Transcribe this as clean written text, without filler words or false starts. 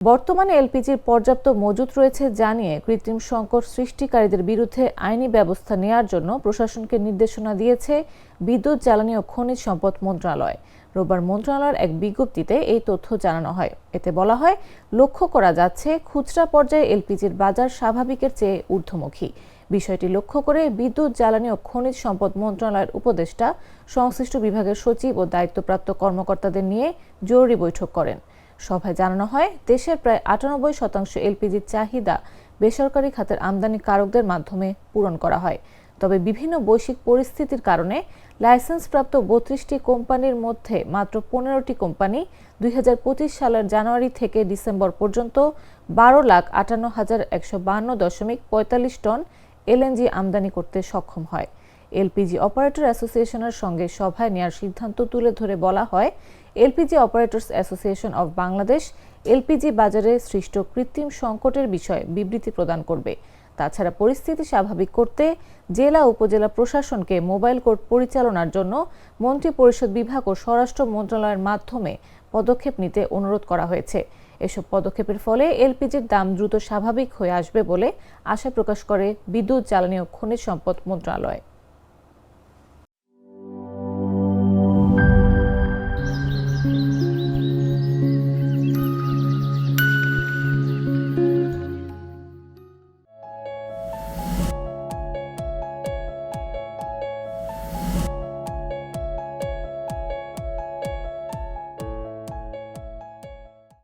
বর্তমানে এলপিজির পর্যাপ্ত মজুত রয়েছে জানিয়ে কৃত্রিম সংকট সৃষ্টিকারীদের বিরুদ্ধে আইনি ব্যবস্থা নেওয়ার জন্য প্রশাসনকে নির্দেশনা দিয়েছে বিদ্যুৎ, জ্বালানি ও খনিজ সম্পদ মন্ত্রণালয়। রোববার মন্ত্রণালয়ের এক বিজ্ঞপ্তিতে এই তথ্য জানানো হয়। এতে বলা হয়, লক্ষ্য করা যাচ্ছে খুচরা পর্যায়ে এলপিজির বাজার স্বাভাবিকের চেয়ে ঊর্ধ্বমুখী। বিষয়টি লক্ষ্য করে বিদ্যুৎ, জ্বালানি ও খনিজ সম্পদ মন্ত্রণালয়ের উপদেষ্টা সংশ্লিষ্ট বিভাগের সচিব ও দায়িত্বপ্রাপ্ত কর্মকর্তাদের নিয়ে জরুরি বৈঠক করেন। সভায় জানানো হয়, দেশের প্রায় ৯৮% এলপিজির চাহিদা বেসরকারি খাতের আমদানিকারকদের মাধ্যমে পূরণ করা হয়। তবে বিভিন্ন বৈশ্বিক পরিস্থিতির কারণে লাইসেন্সপ্রাপ্ত ৩২টি কোম্পানির মধ্যে মাত্র ১৫টি কোম্পানি ২০২৫ সালের জানুয়ারি থেকে ডিসেম্বর পর্যন্ত ১২,৫৮,১৫২.৪৫ টন এলএনজি আমদানি করতে সক্ষম হয়। এলপিজি অপারেটর অ্যাসোসিয়েশনের সঙ্গে সভায় নেওয়ার সিদ্ধান্ত তুলে ধরে বলা হয়, LPG operators association of Bangladesh LPG বাজারে সৃষ্ট কৃত্রিম সংকটের বিষয়ে বিবৃতি প্রদান করবে। তাছাড়া পরিস্থিতি স্বাভাবিক করতে জেলা উপজেলা প্রশাসনকে মোবাইল কোর্ট পরিচালনার জন্য মন্ত্রিপরিষদ বিভাগ ও স্বরাষ্ট্র মন্ত্রণালয়ের মাধ্যমে পদক্ষেপ নিতে অনুরোধ করা হয়েছে। এসব পদক্ষেপের ফলে এলপিজির দাম দ্রুত স্বাভাবিক হয়ে আসবে বলে আশা প্রকাশ করে বিদ্যুৎ, জ্বালানি ও খনিজ সম্পদ মন্ত্রণালয়।